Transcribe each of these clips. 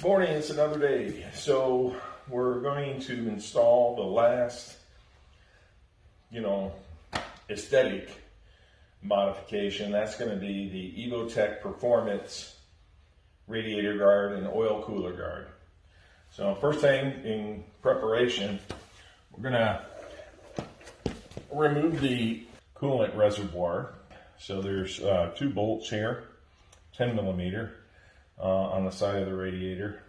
Morning, it's another day. So we're going to install the last, aesthetic modification. That's going to be the EvoTech Performance Radiator Guard and Oil Cooler Guard. So first thing in preparation, we're going to remove the coolant reservoir. So there's 2 bolts here, 10 millimeter. On the side of the radiator,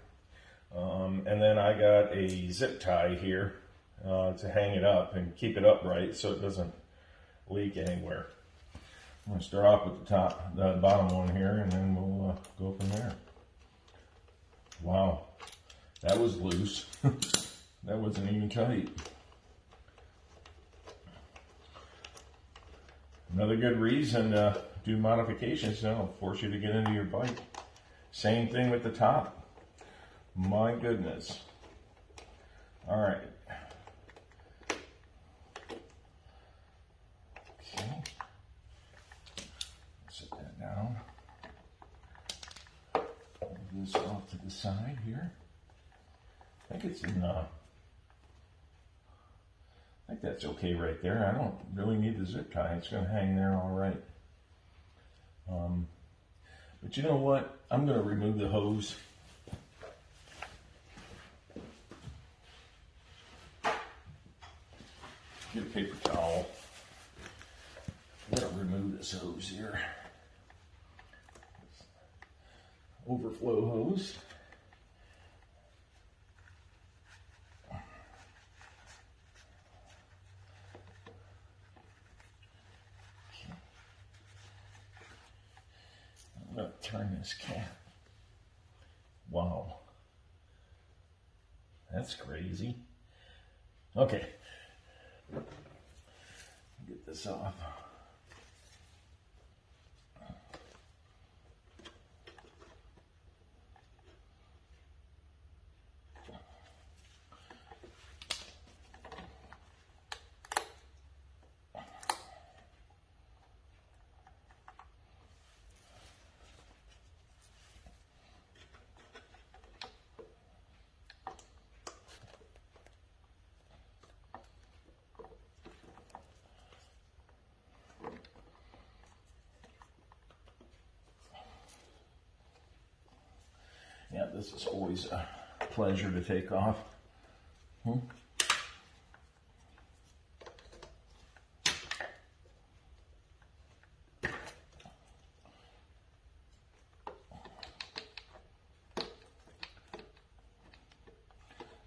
and then I got a zip tie here to hang it up and keep it upright so it doesn't leak anywhere. I'm going to start off with the bottom one here, and then we'll go from there. Wow, that was loose. That wasn't even tight. Another good reason to do modifications, it'll force you to get into your bike. Same thing with the top. My goodness. All right. Okay. Set that down. Move this off to the side here. I think it's in. I think that's okay right there. I don't really need the zip tie. It's going to hang there all right. But you know what? I'm going to remove the hose. Get a paper towel. I'm going to remove this hose here. Overflow hose. I'm going to turn this cap. Wow. That's crazy. Okay. Get this off. Yeah, this is always a pleasure to take off.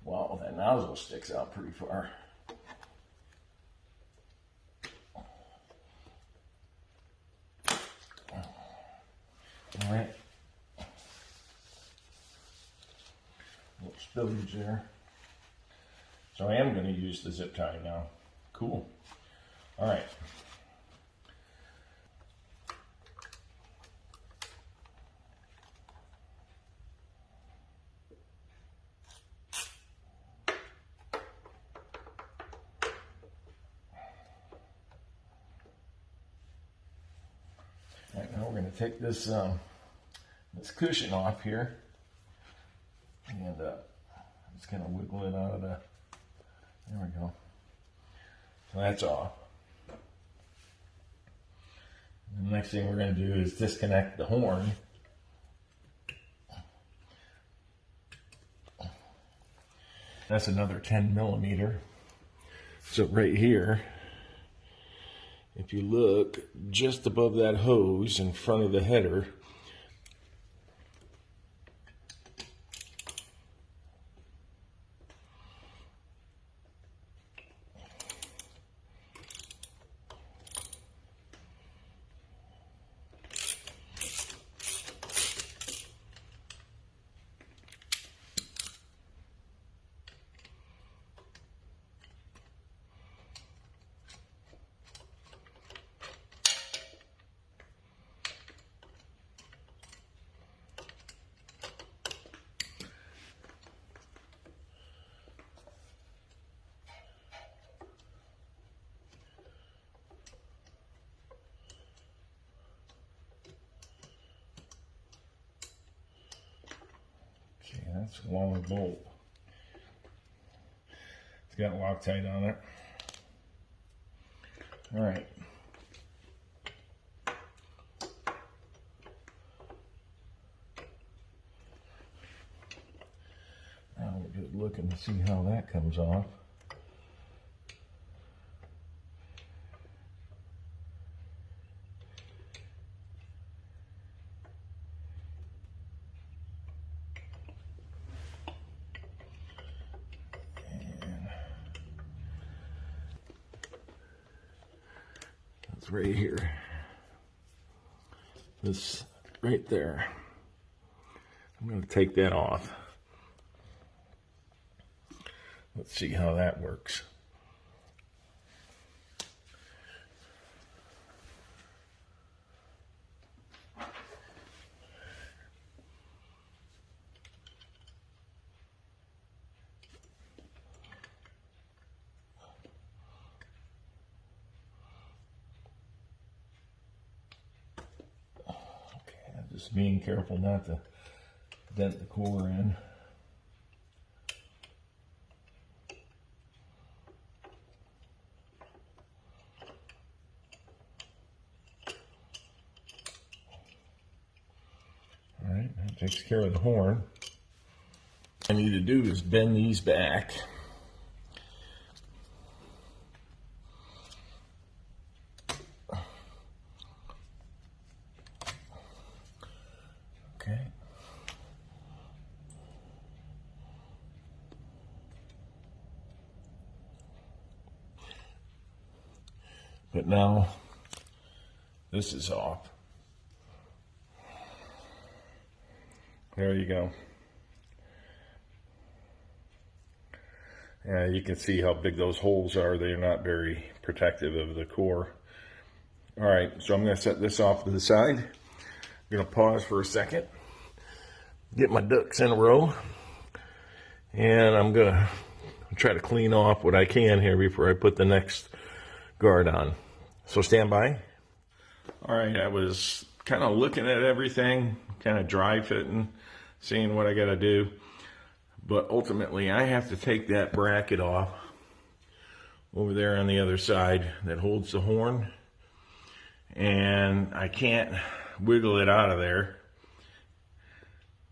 Wow, that nozzle sticks out pretty far. All right. Spillage there. So I am going to use the zip tie now. Cool. All right. All right, now we're going to take this this cushion off here. And just kind of wiggle it out of the, there we go. So that's off. And the next thing we're going to do is disconnect the horn. That's another 10 millimeter. So right here, if you look just above that hose in front of the header, That's a long bolt. It's got Loctite on it. All right. Now we're just looking to see how that comes off. It's right here. This right there. I'm going to take that off. Let's see how that works. Just being careful not to dent the core in. All right, that takes care of the horn. What I need to do is bend these back. Okay. But now this is off. There you go. Yeah, you can see how big those holes are. They're not very protective of the core. All right, so I'm going to set this off to the side. I'm going to pause for a second, get my ducks in a row, and I'm going to try to clean off what I can here before I put the next guard on. So stand by. All right, I was kind of looking at everything, kind of dry fitting, seeing what I got to do. But ultimately, I have to take that bracket off over there on the other side that holds the horn. And I can't wiggle it out of there.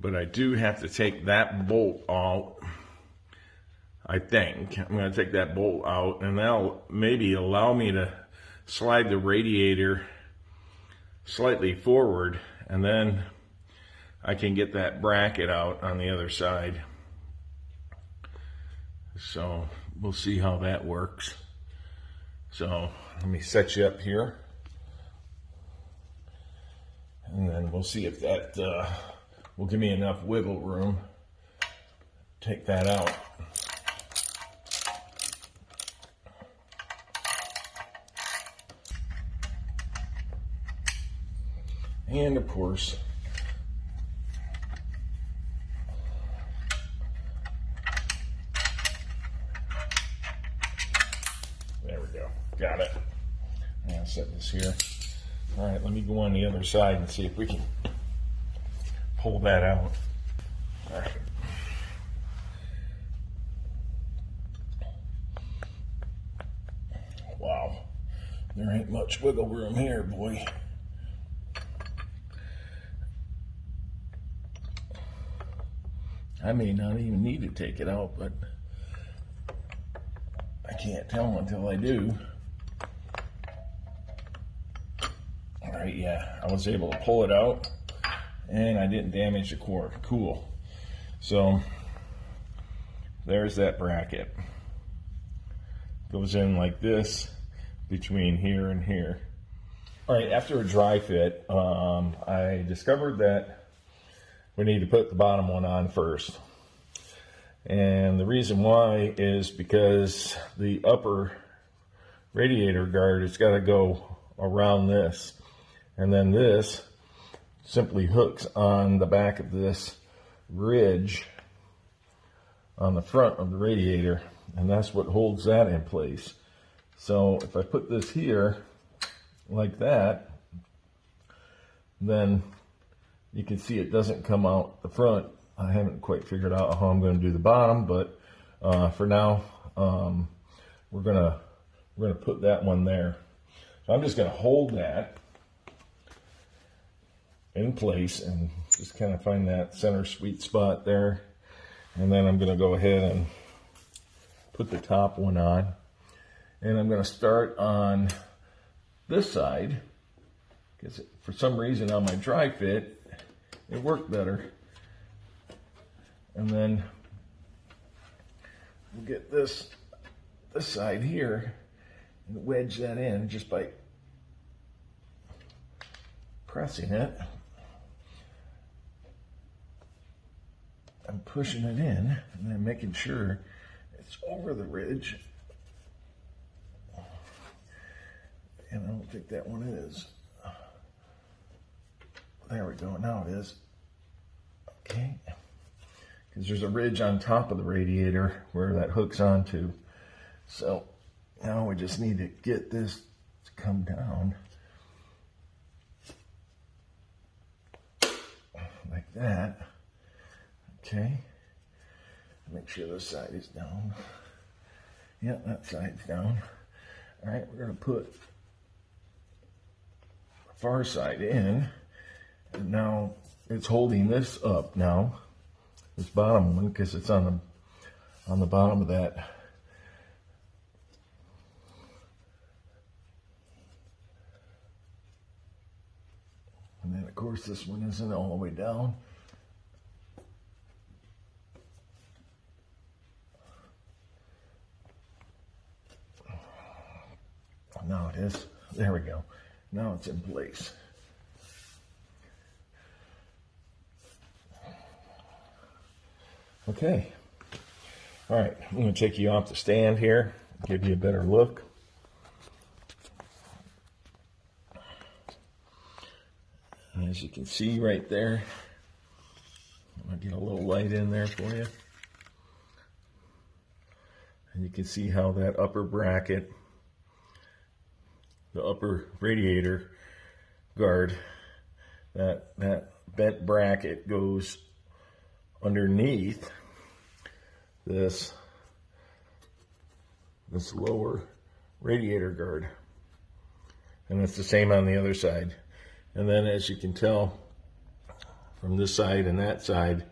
But I do have to take that bolt out. I think I'm going to take that bolt out, and that'll maybe allow me to slide the radiator slightly forward, and then I can get that bracket out on the other side. So we'll see how that works. So let me set you up here, and then we'll see if that will give me enough wiggle room to take that out. And of course, there we go. Got it. I'll set this here. All right, let me go on the other side and see if we can pull that out. All right. Wow, there ain't much wiggle room here, boy. I may not even need to take it out, but I can't tell until I do. All right, yeah, I was able to pull it out, and I didn't damage the core. Cool. So there's that bracket. Goes in like this between here and here. All right, after a dry fit, I discovered that we need to put the bottom one on first. And the reason why is because the upper radiator guard has got to go around this. And then this simply hooks on the back of this ridge on the front of the radiator. And that's what holds that in place. So if I put this here like that, then you can see it doesn't come out the front I haven't quite figured out how I'm going to do the bottom, but for now, we're gonna put that one there. So I'm just going to hold that in place and just kind of find that center sweet spot there. And then I'm going to go ahead and put the top one on. And I'm going to start on this side, because for some reason on my dry fit, it worked better. And then we'll get this side here and wedge that in just by pressing it and pushing it in, and then making sure it's over the ridge. And I don't think that one is. There we go, now it is. Okay. Because there's a ridge on top of the radiator where that hooks onto. So now we just need to get this to come down like that. Okay. Make sure this side is down. Yep, that side's down. All right, we're going to put the far side in, and now it's holding this up now. This bottom one, because it's on the bottom of that. And then of course this one isn't all the way down. Now it is. There we go. Now it's in place. Okay. All right. I'm going to take you off the stand here, give you a better look. And as you can see right there, I'm going to get a little light in there for you. And you can see how that upper bracket, the upper radiator guard, that bent bracket goes underneath this lower radiator guard, and it's the same on the other side. And then as you can tell from this side and that side,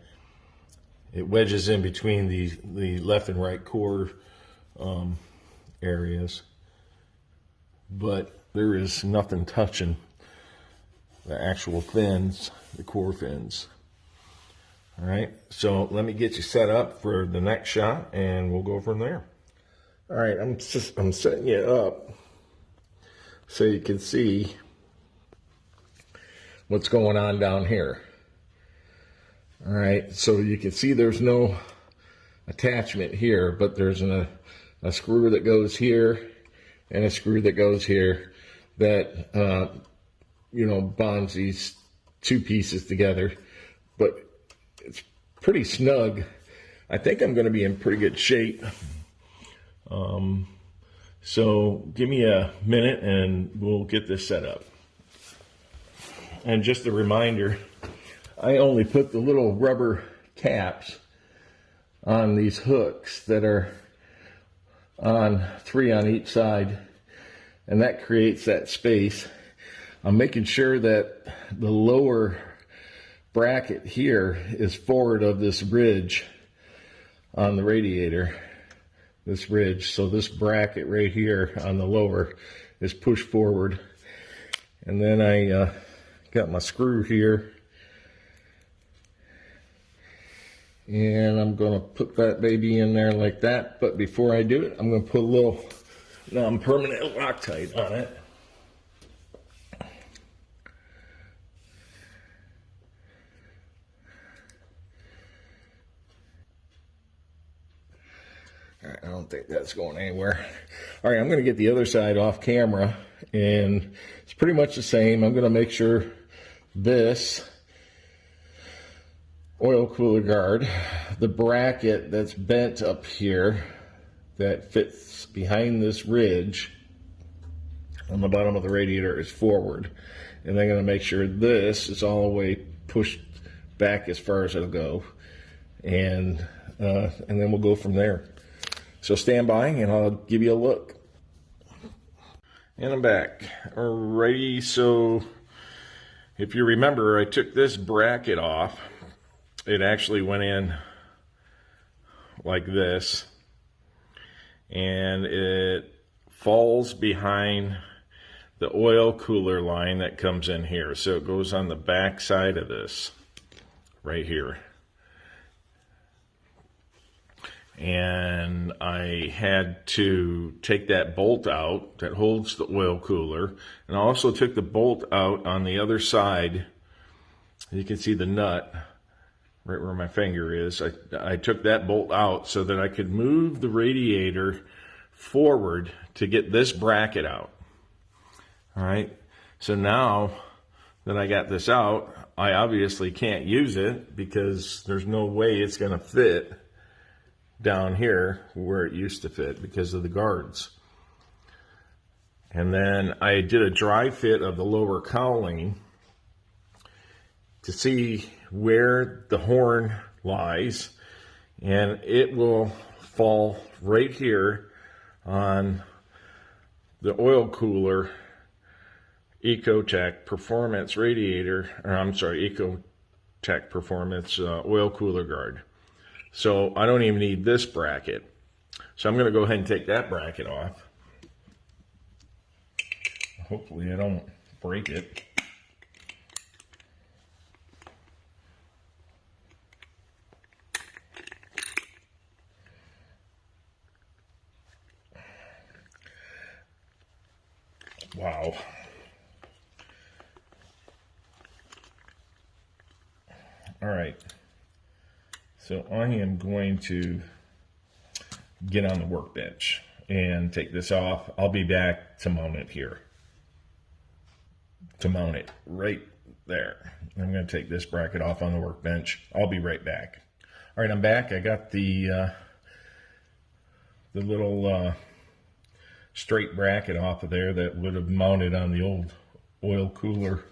it wedges in between the left and right core areas, but there is nothing touching the actual fins, the core fins. All right, so let me get you set up for the next shot and we'll go from there. All right, I'm setting you up so you can see what's going on down here. All right, so you can see there's no attachment here, but there's a screw that goes here and a screw that goes here that bonds these two pieces together. But it's pretty snug. I think I'm going to be in pretty good shape. So give me a minute and we'll get this set up. And just a reminder, I only put the little rubber caps on these hooks that are on 3 on each side, and that creates that space. I'm making sure that the lower bracket here is forward of this ridge on the radiator, this ridge. So this bracket right here on the lower is pushed forward. And then I got my screw here, and I'm going to put that baby in there like that. But before I do it, I'm going to put a little non-permanent Loctite on it. All right, I don't think that's going anywhere. All right, I'm going to get the other side off camera, and it's pretty much the same. I'm going to make sure this oil cooler guard, the bracket that's bent up here that fits behind this ridge on the bottom of the radiator is forward. And I'm going to make sure this is all the way pushed back as far as it'll go. and then we'll go from there. So stand by and I'll give you a look. And I'm back. Alrighty, so if you remember, I took this bracket off. It actually went in like this, and it falls behind the oil cooler line that comes in here. So it goes on the back side of this right here. And I had to take that bolt out that holds the oil cooler, and I also took the bolt out on the other side. You can see the nut right where my finger is. I took that bolt out so that I could move the radiator forward to get this bracket out. All right, so now that I got this out, I obviously can't use it because there's no way it's going to fit down here where it used to fit because of the guards. And then I did a dry fit of the lower cowling to see where the horn lies, and it will fall right here on the oil cooler EvoTech Performance radiator, or I'm sorry, EvoTech Performance oil cooler guard. So I don't even need this bracket. So I'm going to go ahead and take that bracket off. Hopefully I don't break it. Wow. All right. So I am going to get on the workbench and take this off. I'll be back to mount it here. To mount it right there. I'm going to take this bracket off on the workbench. I'll be right back. All right, I'm back. I got the little straight bracket off of there that would have mounted on the old oil cooler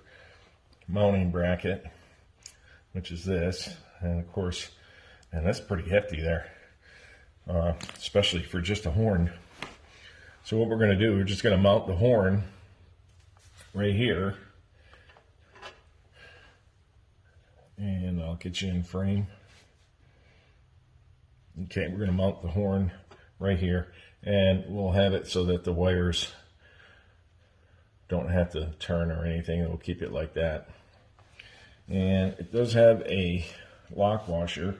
mounting bracket, which is this. And of course, and that's pretty hefty there, especially for just a horn. So what we're going to do, we're just going to mount the horn right here. And I'll get you in frame. Okay, we're going to mount the horn right here. And we'll have it so that the wires don't have to turn or anything. It will keep it like that. And it does have a lock washer.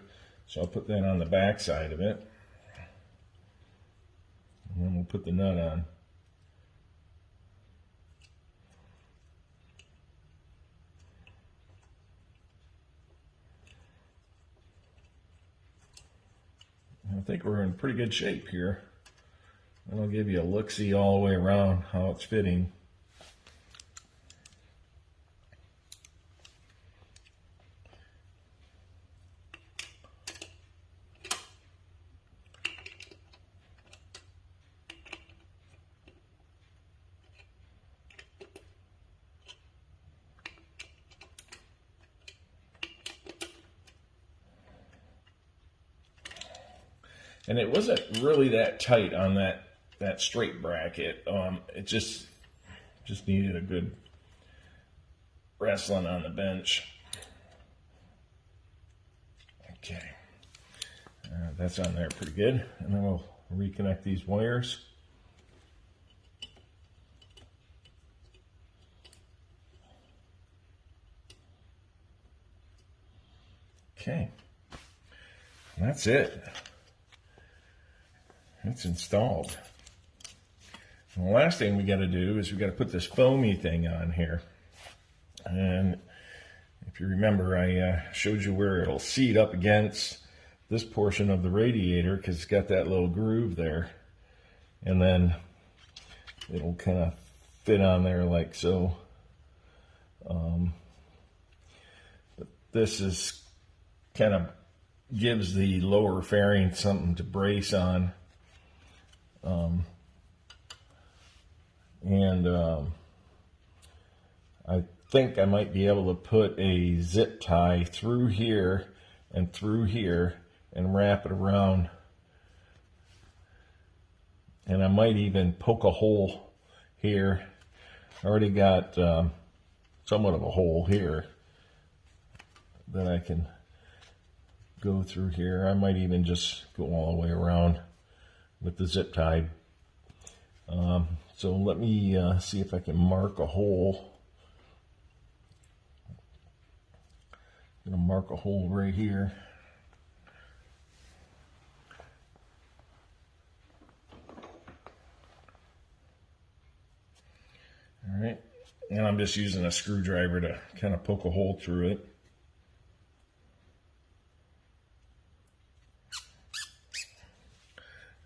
So I'll put that on the back side of it. And then we'll put the nut on. I think we're in pretty good shape here. And I'll give you a look-see all the way around how it's fitting. And it wasn't really that tight on that straight bracket. It just needed a good wrestling on the bench. Okay, that's on there pretty good. And then we'll reconnect these wires. Okay, and that's it. It's installed. And the last thing we got to do is we got to put this foamy thing on here. And if you remember, I showed you where it'll seat up against this portion of the radiator because it's got that little groove there. And then it'll kind of fit on there like so. But this is kind of gives the lower fairing something to brace on. I think I might be able to put a zip tie through here and through here and wrap it around. And I might even poke a hole here. I already got somewhat of a hole here that I can go through here. I might even just go all the way around with the zip tie. So let me see if I can mark a hole. I'm going to mark a hole right here. All right, and I'm just using a screwdriver to kind of poke a hole through it.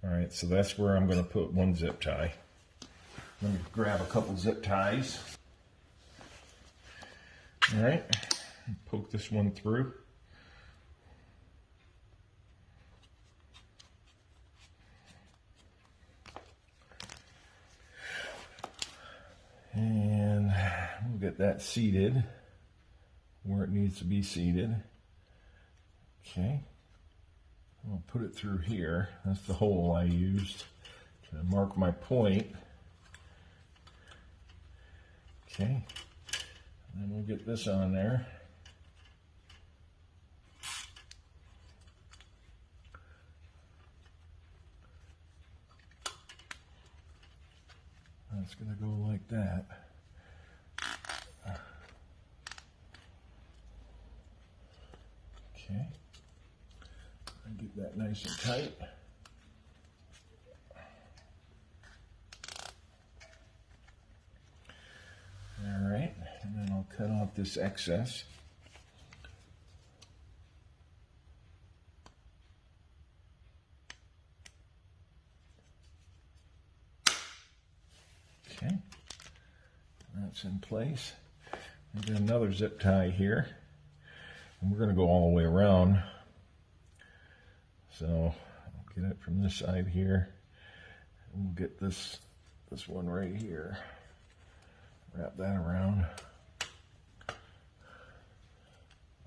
All right, so that's where I'm going to put one zip tie. Let me grab a couple zip ties. All right, poke this one through. And we'll get that seated where it needs to be seated. Okay, I'll put it through here. That's the hole I used to mark my point. Okay, and then we'll get this on there. It's going to go like that. Okay, I get that nice and tight. All right, and then I'll cut off this excess. Okay, that's in place. I've got another zip tie here, and we're going to go all the way around. So I'll get it from this side here, and we'll get this one right here. Wrap that around.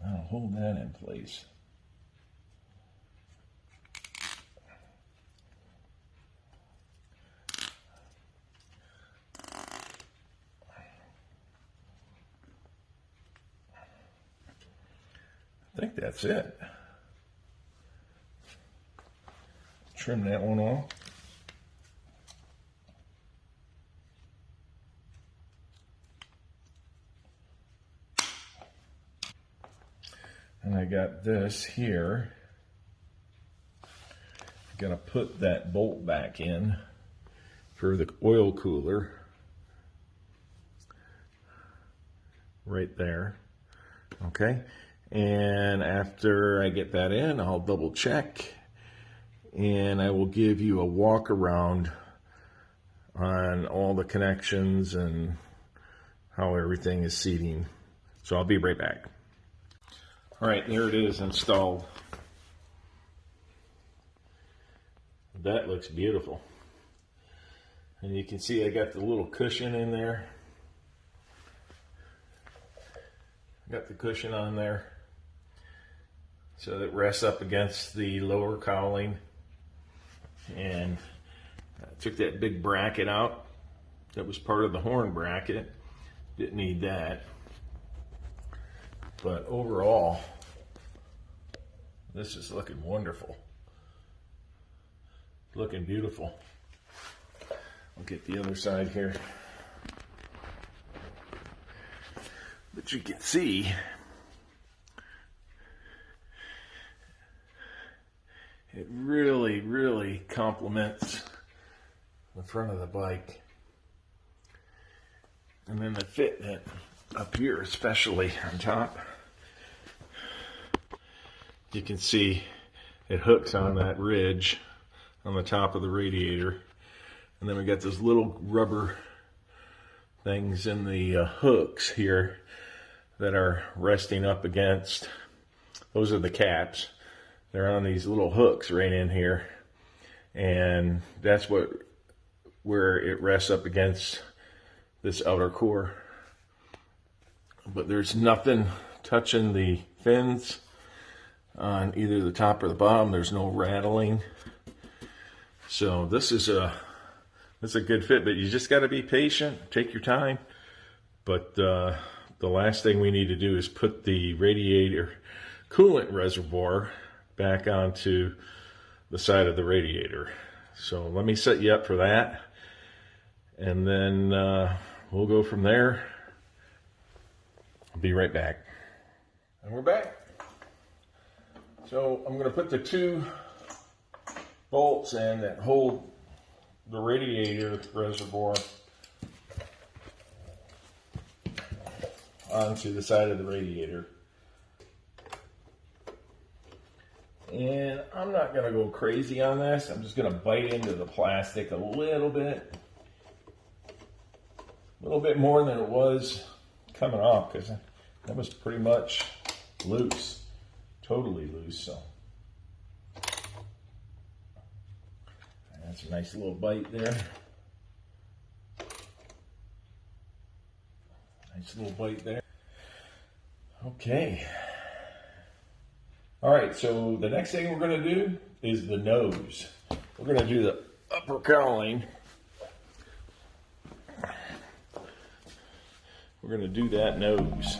I'll hold that in place. I think that's it. Trim that one off. And I got this here. I'm gonna put that bolt back in for the oil cooler. Right there. Okay. And after I get that in, I'll double check and I will give you a walk around on all the connections and how everything is seating. So I'll be right back. All right, there it is installed. That looks beautiful. And you can see I got the little cushion in there. Got the cushion on there so it rests up against the lower cowling. And I took that big bracket out that was part of the horn bracket. Didn't need that. But overall, this is looking wonderful. Looking beautiful. I'll get the other side here. But you can see it really, really complements the front of the bike. And then the fitment up here, especially on top. You can see it hooks on that ridge on the top of the radiator. And then we got those little rubber things in the hooks here that are resting up against. Those are the caps. They're on these little hooks right in here. And that's where it rests up against this outer core. But there's nothing touching the fins. on either the top or the bottom. There's no rattling. So this is a good fit, but you just got to be patient, take your time. But the last thing we need to do is put the radiator coolant reservoir back onto the side of the radiator. So let me set you up for that, and then we'll go from there. I'll be right back. And we're back. So I'm going to put the 2 bolts in that hold the radiator reservoir onto the side of the radiator. And I'm not going to go crazy on this. I'm just going to bite into the plastic a little bit more than it was coming off, because that was pretty much loose, totally loose. So that's a nice little bite there. Nice little bite there. Okay. All right, so the next thing we're going to do is the nose. We're going to do the upper cowling. We're going to do that nose.